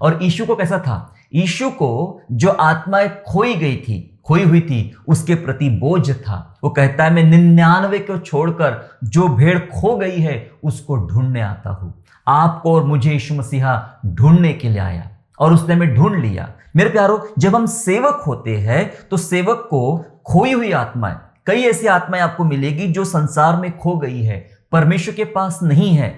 और यीशु को कैसा था? यीशु को जो आत्माएं खोई गई थी, खोई हुई थी, उसके प्रति बोझ था। वो कहता है मैं 99 को छोड़कर जो भेड़ खो गई है उसको ढूंढने आता हूं। आपको और मुझे यीशु मसीहा ढूंढने के लिए आया और उसने हमें ढूंढ लिया। मेरे प्यारो, जब हम सेवक होते हैं तो सेवक को खोई हुई आत्माएं, कई ऐसी आत्माएं आपको मिलेगी जो संसार में खो गई है, परमेश्वर के पास नहीं है।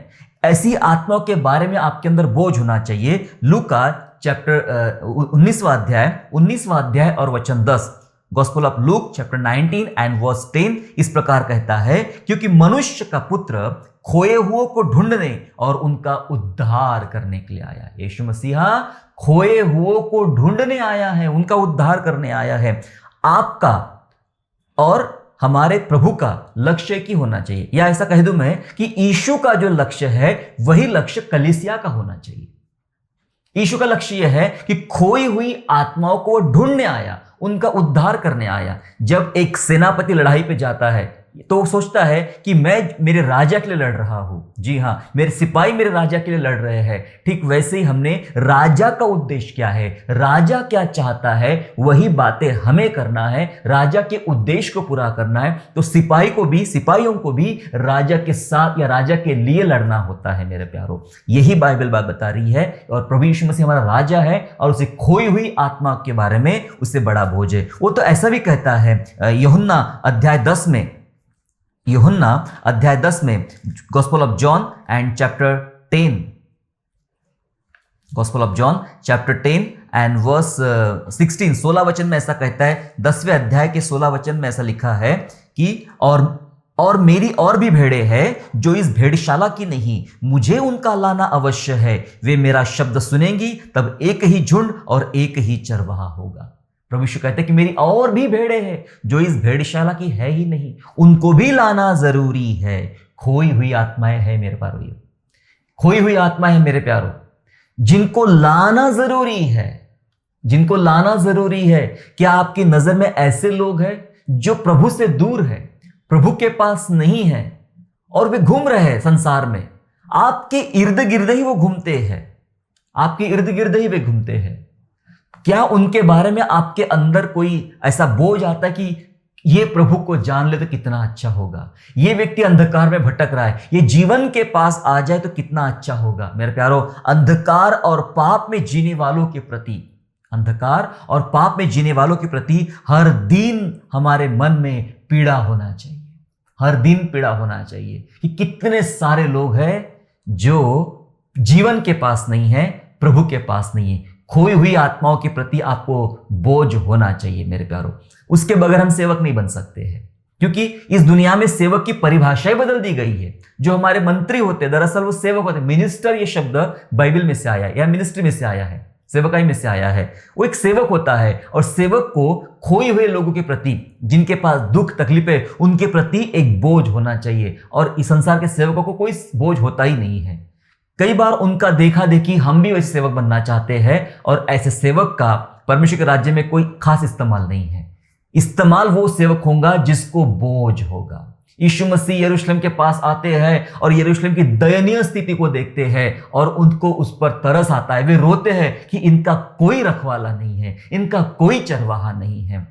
ऐसी आत्माओं के बारे में आपके अंदर बोझ होना चाहिए। लूका चैप्टर 19वां अध्याय और वचन 10, gospel of Luke chapter 19 and verse 10 इस प्रकार कहता है, क्योंकि मनुष्य का पुत्र खोए हुओं को ढूंढने और उनका उद्धार करने के लिए आया। यीशु मसीहा खोए हुओं को ढूंढने आया है, उनका उद्धार करने आया है। आपका और हमारे प्रभु का लक्ष्य की होना चाहिए, या ऐसा कह दूं मैं कि यीशु का जो लक्ष्य है वही लक्ष्य कलीसिया का होना चाहिए। यीशु का लक्ष्य यह है कि खोई हुई आत्माओं को ढूंढने आया, उनका उद्धार करने आया। जब एक सेनापति लड़ाई पे जाता है तो वो सोचता है कि मैं मेरे राजा के लिए लड़ रहा हूं। जी हां, मेरे सिपाही मेरे राजा के लिए लड़ रहे हैं। ठीक वैसे ही हमने राजा का उद्देश्य क्या है, राजा क्या चाहता है, वही बातें हमें करना है, राजा के उद्देश्य को पूरा करना है। तो सिपाहियों को भी राजा के साथ या राजा के लिए लड़ना होता है। मेरे प्यारो, यही बाइबल बात बता रही है। और प्रभु यीशु मसीह हमारा राजा है और उसे खोई हुई आत्मा के बारे में उससे बड़ा बोझ है। वो तो ऐसा भी कहता है यूहन्ना अध्याय 10 में, gospel of John and chapter 10, gospel of John chapter 10 and verse 16, 16 वचन में ऐसा कहता है। 10वें अध्याय के 16 वचन में ऐसा लिखा है कि और मेरी और भी भेड़ें हैं जो इस भेड़शाला की नहीं, मुझे उनका लाना अवश्य है। वे मेरा शब्द सुनेंगी, तब एक ही झुंड और एक ही चरवाहा होगा। प्रभु यीशु कहते हैं कि मेरी और भी भेड़ें हैं जो इस भेड़शाला की है ही नहीं, उनको भी लाना जरूरी है। खोई हुई आत्माएं हैं मेरे प्यारो, खोई हुई आत्माएं हैं मेरे प्यारो, जिनको लाना जरूरी है, जिनको लाना जरूरी है। क्या आपकी नजर में ऐसे लोग हैं जो प्रभु से दूर है, प्रभु के पास नहीं है और वे घूम रहे हैं संसार में? आपके इर्द गिर्द ही वो घूमते हैं, आपके इर्द गिर्द ही वे घूमते हैं। क्या उनके बारे में आपके अंदर कोई ऐसा बोझ आता है कि ये प्रभु को जान ले तो कितना अच्छा होगा, ये व्यक्ति अंधकार में भटक रहा है, ये जीवन के पास आ जाए तो कितना अच्छा होगा? मेरे प्यारो, अंधकार और पाप में जीने वालों के प्रति, अंधकार और पाप में जीने वालों के प्रति हर दिन हमारे मन में पीड़ा होना चाहिए, हर दिन पीड़ा होना चाहिए कि कितने सारे लोग हैं जो जीवन के पास नहीं है, प्रभु के पास नहीं है। खोई हुई आत्माओं के प्रति आपको बोझ होना चाहिए मेरे प्यारो, उसके बगैर हम सेवक नहीं बन सकते हैं। क्योंकि इस दुनिया में सेवक की परिभाषाएं बदल दी गई है। जो हमारे मंत्री होते हैं दरअसल वो सेवक होते हैं। मिनिस्टर ये शब्द बाइबल में से आया है या मिनिस्ट्री में से आया है, सेवकाई में से आया है। वो एक सेवक होता है और सेवक को खोए हुए लोगों के प्रति, जिनके पास दुख तकलीफ है, उनके प्रति एक बोझ होना चाहिए। और इस संसार के सेवकों को कोई बोझ होता ही नहीं है। कई बार उनका देखा देखी हम भी वैसे सेवक बनना चाहते हैं और ऐसे सेवक का परमेश्वर के राज्य में कोई खास इस्तेमाल नहीं है। इस्तेमाल वो सेवक होगा जिसको बोझ होगा। यीशु मसीह यरूशलेम के पास आते हैं और यरूशलेम की दयनीय स्थिति को देखते हैं और उनको उस पर तरस आता है। वे रोते हैं कि इनका कोई रखवाला नहीं है, इनका कोई चरवाहा नहीं है।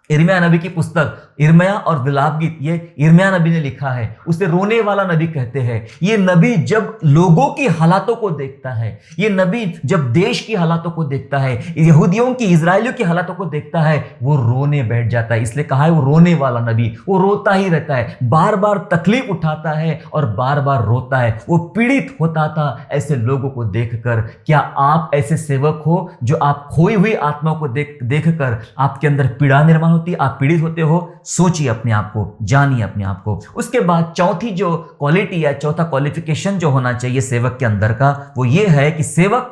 यिर्मयाह नबी की पुस्तक यिर्मयाह और विलाप गीत, ये यिर्मयाह नबी ने लिखा है। उसे रोने वाला नबी कहते हैं। ये नबी जब लोगों की हालातों को देखता है, ये नबी जब देश की हालातों को देखता है, यहूदियों की, इजराइलियों की हालातों को देखता है, वो रोने बैठ जाता है। इसलिए कहा है वो रोने वाला नबी। वो रोता ही रहता है, बार बार तकलीफ उठाता है और बार बार रोता है। वो पीड़ित होता था ऐसे लोगों को देखकर। क्या आप ऐसे सेवक हो जो आप खोई हुई आत्माओं को देखकर आपके अंदर पीड़ा निर्माण होती है, आप पीड़ित होते हो, सोचिए अपने आप को, जानिए अपने आप को। उसके बाद चौथी जो क्वालिटी है, चौथा क्वालिफिकेशन जो होना चाहिए सेवक के अंदर का, वो ये है कि सेवक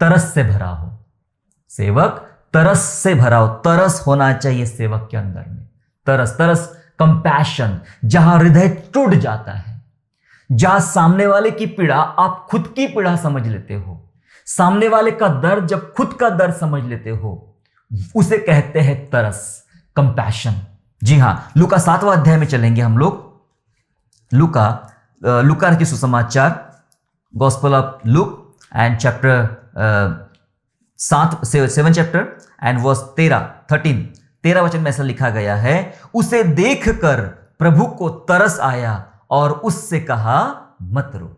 तरस से भरा हो। सेवक तरस से भरा हो, तरस होना चाहिए सेवक के अंदर में। तरस, तरस कंपैशन, जहां हृदय टूट जाता है, जहां सामने वाले की पीड़ा आप खुद की पीड़ा समझ लेते हो, सामने वाले का दर्द जब खुद का दर्द समझ लेते हो, उसे कहते हैं तरस, कंपैशन। जी हां, लूका 7वां अध्याय में चलेंगे हम लोग। लूका के सुसमाचार, gospel of Luke and chapter 7 chapter and verse 13 वचन में ऐसा लिखा गया है, उसे देखकर प्रभु को तरस आया और उससे कहा मत रो।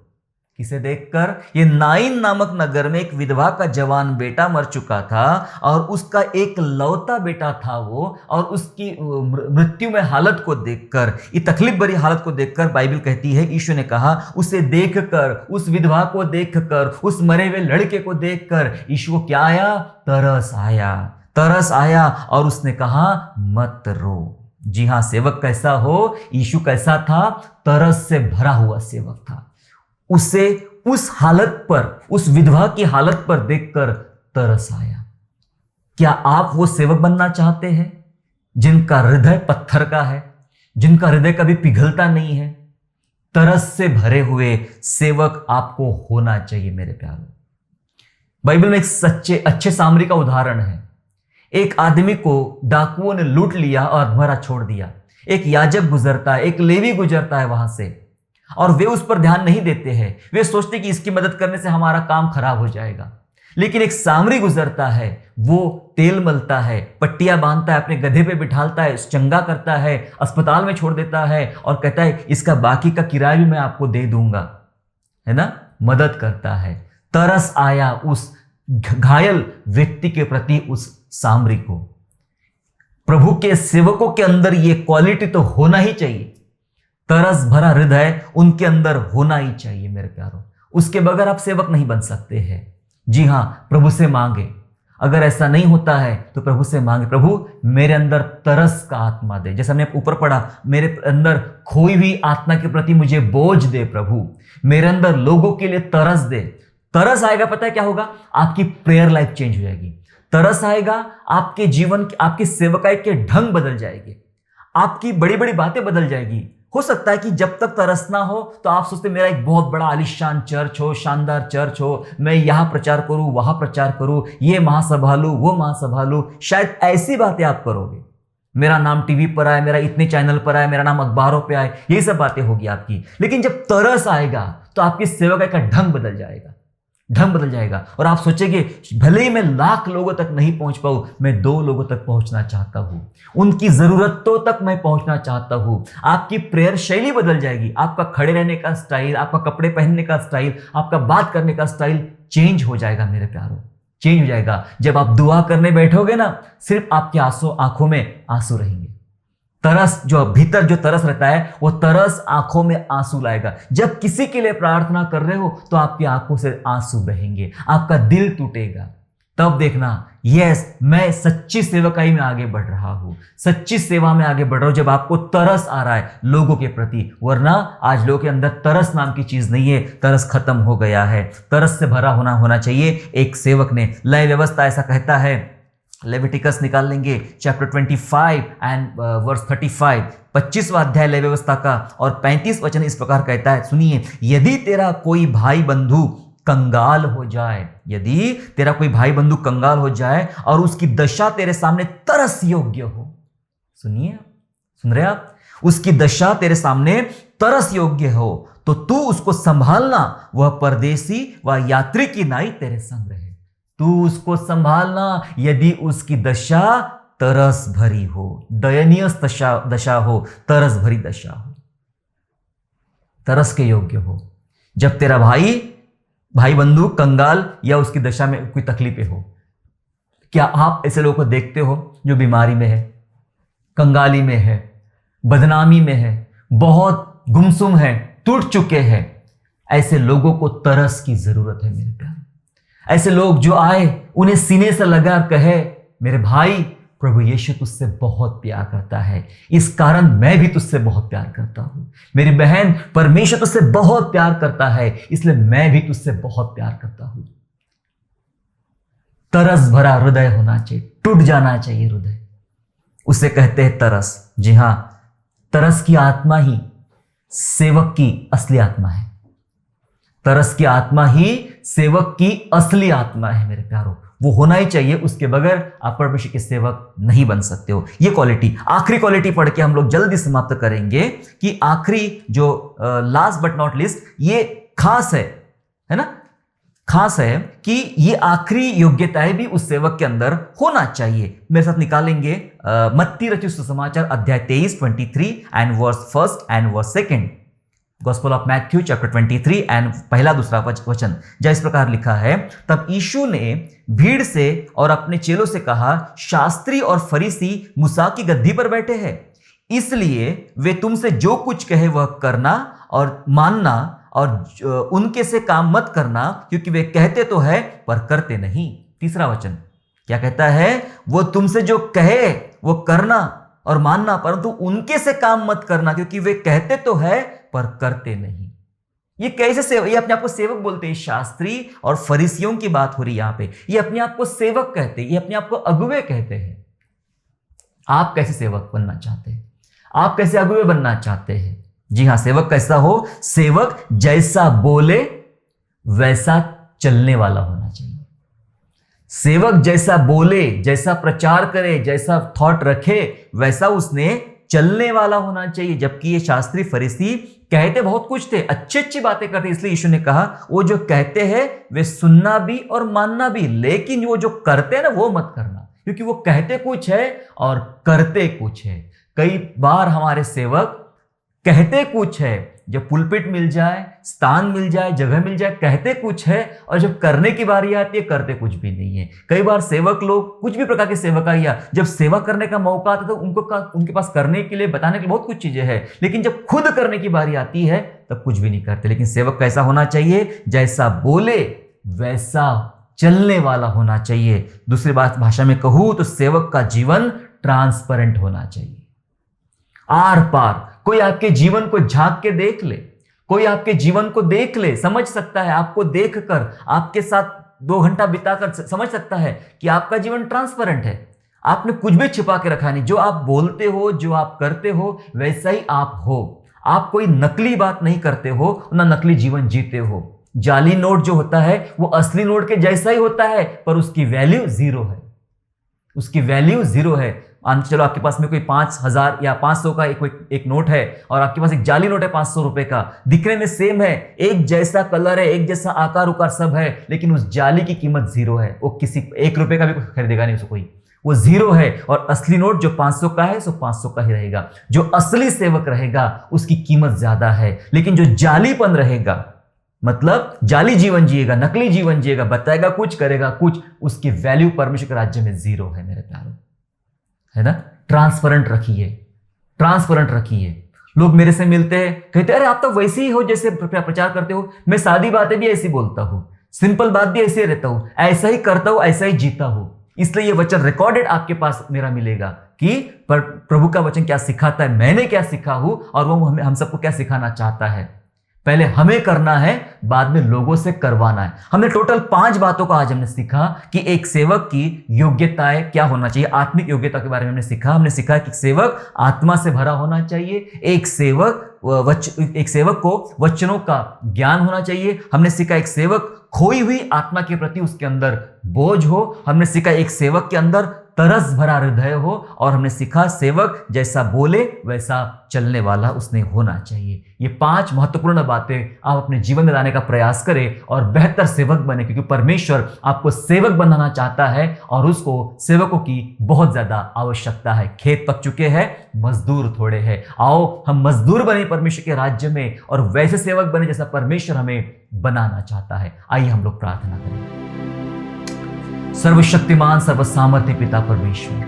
किसे देखकर? ये नाइन नामक नगर में एक विधवा का जवान बेटा मर चुका था और उसका एक लौता बेटा था वो, और उसकी मृत्यु में हालत को देखकर, ये तकलीफ भरी हालत को देखकर बाइबल कहती है यीशु ने कहा, उसे देखकर, उस विधवा को देखकर, उस मरे हुए लड़के को देखकर यीशु को क्या आया? तरस आया। तरस आया और उसने कहा मत रो। जी हां, सेवक कैसा हो? यीशु कैसा था? तरस से भरा हुआ सेवक था। उसे उस हालत पर, उस विधवा की हालत पर देखकर तरस आया। क्या आप वो सेवक बनना चाहते हैं जिनका हृदय पत्थर का है, जिनका हृदय कभी पिघलता नहीं है? तरस से भरे हुए सेवक आपको होना चाहिए मेरे प्यारों। बाइबल में एक अच्छे सामरी का उदाहरण है। एक आदमी को डाकुओं ने लूट लिया और भरा छोड़ दिया। एक याजक गुजरता है, एक लेवी गुजरता है वहां से, और वे उस पर ध्यान नहीं देते हैं। वे सोचते कि इसकी मदद करने से हमारा काम खराब हो जाएगा। लेकिन एक सामरी गुजरता है, वो तेल मलता है, पट्टियां बांधता है, अपने गधे पे बिठालता है, चंगा करता है, अस्पताल में छोड़ देता है और कहता है इसका बाकी का किराया भी मैं आपको दे दूंगा, है ना? मदद करता है। तरस आया उस घायल व्यक्ति के प्रति, उस सामरी को। प्रभु के सेवकों के अंदर ये क्वालिटी तो होना ही चाहिए। तरस भरा हृदय उनके अंदर होना ही चाहिए मेरे प्यारों। उसके बगैर आप सेवक नहीं बन सकते हैं। जी हां, प्रभु से मांगे। अगर ऐसा नहीं होता है तो प्रभु से मांगे, प्रभु मेरे अंदर तरस का आत्मा दे। जैसे हमने ऊपर पढ़ा, मेरे अंदर खोई हुई आत्मा के प्रति मुझे बोझ दे प्रभु, मेरे अंदर लोगों के लिए तरस दे। तरस आएगा, पता है क्या होगा? आपकी प्रेयर लाइफ चेंज हो जाएगी। तरस आएगा, आपके जीवन, आपकी सेवकाई के ढंग बदल जाएंगे, आपकी बड़ी बड़ी बातें बदल जाएगी। हो सकता है कि जब तक तरस ना हो तो आप सोचते मेरा एक बहुत बड़ा आलीशान चर्च हो, शानदार चर्च हो, मैं यहां प्रचार करूं, वहां प्रचार करूं, ये महासभा लूं, वो महासभा लूं। शायद ऐसी बातें आप करोगे, मेरा नाम टीवी पर आए, मेरा इतने चैनल पर आए, मेरा नाम अखबारों पे आए, ये सब बातें होगी आपकी। लेकिन जब तरस आएगा तो आपकी सेवकाई का ढंग बदल जाएगा, ढंग बदल जाएगा। और आप सोचेंगे भले ही मैं लाख लोगों तक नहीं पहुंच पाऊं, मैं 2 लोगों तक पहुंचना चाहता हूं, उनकी जरूरतों तक मैं पहुंचना चाहता हूं। आपकी प्रेयर शैली बदल जाएगी, आपका खड़े रहने का स्टाइल, आपका कपड़े पहनने का स्टाइल, आपका बात करने का स्टाइल चेंज हो जाएगा मेरे प्यारों, चेंज हो जाएगा। जब आप दुआ करने बैठोगे ना, सिर्फ आपकी आंखों में आंसू रहेंगे। तरस, जो भीतर जो तरस रहता है, वो तरस आंखों में आंसू लाएगा। जब किसी के लिए प्रार्थना कर रहे हो तो आपकी आंखों से आंसू बहेंगे, आपका दिल टूटेगा। तब देखना, यस, मैं सच्ची सेवकाई में आगे बढ़ रहा हूं, सच्ची सेवा में आगे बढ़ रहा हूं, जब आपको तरस आ रहा है लोगों के प्रति। वरना आज लोगों के अंदर तरस नाम की चीज नहीं है, तरस खत्म हो गया है। तरस से भरा होना चाहिए एक सेवक ने। लय व्यवस्था ऐसा कहता है, लेविटिकस निकाल लेंगे चैप्टर 25 एंड वर्स 35, 25वां अध्याय लय व्यवस्था का, और 35 वचन इस प्रकार कहता है, सुनिए, यदि तेरा कोई भाई बंधु कंगाल हो जाए, यदि तेरा कोई भाई बंधु कंगाल हो जाए और उसकी दशा तेरे सामने तरस योग्य हो, सुनिए, सुन रहे आप, उसकी दशा तेरे सामने तरस योग्य हो, तो तू उसको संभालना, वह परदेसी व यात्री की नाई तेरे संग रहे। तू उसको संभालना यदि उसकी दशा तरस भरी हो, दयनीय दशा हो, तरस भरी दशा हो, तरस के योग्य हो। जब तेरा भाई बंधु कंगाल या उसकी दशा में कोई तकलीफें हो, क्या आप ऐसे लोगों को देखते हो जो बीमारी में है, कंगाली में है, बदनामी में है, बहुत गुमसुम है, टूट चुके हैं? ऐसे लोगों को तरस की जरूरत है मेरे प्यारे। ऐसे लोग जो आए, उन्हें सीने से लगा कहे, मेरे भाई प्रभु यीशु तुझसे बहुत प्यार करता है, इस कारण मैं भी तुझसे बहुत प्यार करता हूं। मेरी बहन, परमेश्वर तुझसे बहुत प्यार करता है, इसलिए मैं भी तुझसे बहुत प्यार करता हूं। तरस भरा हृदय होना चाहिए, टूट जाना चाहिए हृदय, उसे कहते हैं तरस। जी हां, तरस की आत्मा ही सेवक की असली आत्मा है। तरस की आत्मा ही सेवक की असली आत्मा है मेरे प्यारों, वो होना ही चाहिए, उसके बगैर आप परमेश्वर के सेवक नहीं बन सकते हो। ये क्वालिटी, आखिरी क्वालिटी पढ़ के हम लोग जल्दी समाप्त करेंगे कि आखिरी जो लास्ट बट नॉट लिस्ट, ये खास है ना, खास है कि ये आखिरी योग्यताएं भी उस सेवक के अंदर होना चाहिए। मेरे साथ निकालेंगे मत्ती रचित सुसमाचार अध्याय 23, 23 and verse 1 and verse 2, gospel of Matthew chapter 23 and पहला दूसरा वचन, जहाँ इस प्रकार लिखा है, तब यीशु ने भीड़ से और अपने चेलों से कहा, शास्त्री और फरीसी मूसा की गद्दी पर बैठे हैं, इसलिए वे तुमसे जो कुछ कहे वह करना और मानना, और उनके से काम मत करना, क्योंकि वे कहते तो है पर करते नहीं। तीसरा वचन क्या कहता है? वो तुमसे जो कहे वो करना और मानना, परंतु उनके से काम मत करना, क्योंकि वे कहते तो है पर करते नहीं। ये कैसे सेवक, ये अपने आप को सेवक बोलते हैं। शास्त्री और फरीसियों की बात हो रही यहां पे, ये अपने आप को सेवक कहते हैं, ये अपने आप को अगुवे कहते हैं। आप कैसे सेवक बनना चाहते हैं? आप कैसे अगुवे बनना चाहते हैं? जी हां, सेवक कैसा हो? सेवक जैसा बोले वैसा चलने वाला होना चाहिए। सेवक जैसा बोले, जैसा प्रचार करे, जैसा थॉट रखे, वैसा उसने चलने वाला होना चाहिए। जबकि ये शास्त्री फरीसी कहते बहुत कुछ थे, अच्छी अच्छी बातें करते, इसलिए यीशु ने कहा वो जो कहते हैं वे सुनना भी और मानना भी, लेकिन वो जो करते हैं ना वो मत करना, क्योंकि वो कहते कुछ है और करते कुछ है। कई बार हमारे सेवक कहते कुछ है, जब पुलपिट मिल जाए, स्थान मिल जाए, जगह मिल जाए, कहते कुछ है, और जब करने की बारी आती है करते कुछ भी नहीं है। कई बार सेवक लोग, कुछ भी प्रकार के सेवक या जब सेवा करने का मौका आता है तो उनके पास करने के लिए, बताने के लिए बहुत कुछ चीजें हैं, लेकिन जब खुद करने की बारी आती है तब कुछ भी नहीं करते। लेकिन सेवक कैसा होना चाहिए? जैसा बोले वैसा चलने वाला होना चाहिए। दूसरी बात भाषा में कहूं तो सेवक का जीवन ट्रांसपेरेंट होना चाहिए। आर पार कोई आपके जीवन को झांक के देख ले, कोई आपके जीवन को देख ले, समझ सकता है, आपको देखकर, आपके साथ 2 घंटा बिताकर समझ सकता है कि आपका जीवन ट्रांसपेरेंट है। आपने कुछ भी छिपा के रखा नहीं, जो आप बोलते हो, जो आप करते हो, वैसा ही आप हो। आप कोई नकली बात नहीं करते हो, ना नकली जीवन जीते हो। जाली नोट जो होता है वो असली नोट के जैसा ही होता है, पर उसकी वैल्यू 0 है, उसकी वैल्यू 0 है। चलो आपके पास में कोई 5000 या 500 का एक नोट है, और आपके पास एक जाली नोट है 500 रुपए का, दिखने में सेम है, एक जैसा कलर है, एक जैसा आकार उकार सब है, लेकिन उस जाली की कीमत 0 है। वो किसी 1 रुपए का भी खरीदेगा नहीं उसको कोई, वो 0 है। और असली नोट जो 500 का है सो 500 का ही रहेगा। जो असली सेवक रहेगा उसकी कीमत ज्यादा है, लेकिन जो जालीपन रहेगा, मतलब जाली जीवन जिएगा, नकली जीवन जिएगा, बताएगा कुछ, करेगा कुछ, उसकी वैल्यू परमेश्वर के राज्य में 0 है मेरे प्यारों, है ना। ट्रांसपेरेंट रखिए, ट्रांसपेरेंट रखिए। लोग मेरे से मिलते हैं, कहते हैं अरे आप तो वैसे ही हो जैसे प्रचार करते हो। मैं सादी बातें भी ऐसी बोलता हूं, सिंपल बात भी ऐसे रहता हूं, ऐसा ही करता हूं, ऐसा ही जीता हूं। इसलिए ये वचन रिकॉर्डेड आपके पास मेरा मिलेगा कि प्रभु का वचन क्या सिखाता है, मैंने क्या सीखा हूं, और वो हम सबको क्या सिखाना चाहता है। पहले हमें करना है, बाद में लोगों से करवाना है। हमने टोटल 5 बातों को आज हमने सीखा कि एक सेवक की योग्यताएं क्या होना चाहिए। आत्मिक योग्यता के बारे में हमने सीखा कि सेवक आत्मा से भरा होना चाहिए, एक सेवक को वचनों का ज्ञान होना चाहिए। हमने सीखा एक सेवक खोई हुई आत्मा के प्रति उसके अंदर बोझ हो। हमने सीखा एक सेवक के अंदर तरस भरा हृदय हो, और हमने सीखा सेवक जैसा बोले वैसा चलने वाला उसने होना चाहिए। ये 5 महत्वपूर्ण बातें आप अपने जीवन में लाने का प्रयास करें और बेहतर सेवक बने, क्योंकि परमेश्वर आपको सेवक बनाना चाहता है और उसको सेवकों की बहुत ज्यादा आवश्यकता है। खेत पक चुके हैं, मजदूर थोड़े हैं। आओ हम मजदूर बने परमेश्वर के राज्य में, और वैसे सेवक बने जैसा परमेश्वर हमें बनाना चाहता है। आइए हम लोग प्रार्थना करें। सर्वशक्तिमान सर्वसामर्थ्य पिता परमेश्वर,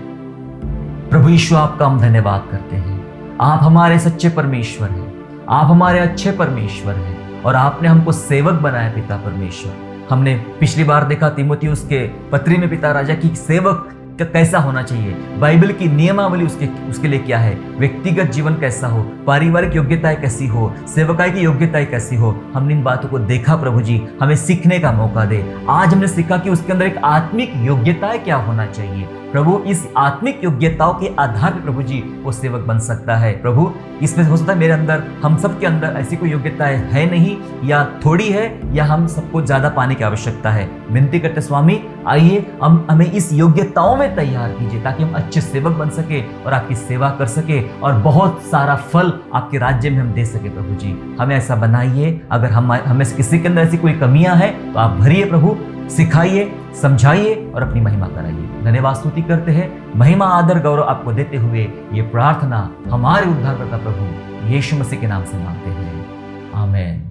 प्रभु यीशु, आपका हम धन्यवाद करते हैं। आप हमारे सच्चे परमेश्वर हैं, आप हमारे अच्छे परमेश्वर हैं, और आपने हमको सेवक बनाया पिता परमेश्वर। हमने पिछली बार देखा तीमुथियुस के पत्री में पिता राजा की सेवक कैसा होना चाहिए, बाइबल की नियमावली उसके लिए क्या है, व्यक्तिगत जीवन कैसा हो, पारिवारिक योग्यताएं कैसी हो, सेवकाई की योग्यताएं कैसी हो। हमने इन बातों को देखा प्रभु जी, हमें सीखने का मौका दे। आज हमने सीखा कि उसके अंदर एक आत्मिक योग्यताएं क्या होना चाहिए। प्रभु इस आत्मिक योग्यताओं के आधार पर प्रभु जी वो सेवक बन सकता है। प्रभु इसमें हो सकता है मेरे अंदर, हम सबके अंदर ऐसी कोई योग्यताएं है नहीं, या थोड़ी है, या हम सबको ज्यादा पाने की आवश्यकता है। विनती करते स्वामी, आइए हमें इस योग्यताओं में तैयार कीजिए ताकि हम अच्छे सेवक बन सके और आपकी सेवा कर सके और बहुत सारा फल आपके राज्य में हम दे सके। प्रभु जी हमें ऐसा बनाइए। अगर हमें किसी के अंदर ऐसी कोई कमियां हैं तो आप भरिए प्रभु, सिखाइए, समझाइए और अपनी महिमा कराइए। धन्यवाद स्तुति करते हैं, महिमा आदर गौरव आपको देते हुए ये प्रार्थना हमारे उद्धारकर्ता प्रभु यीशु मसीह के नाम से मांगते हैं, आमीन।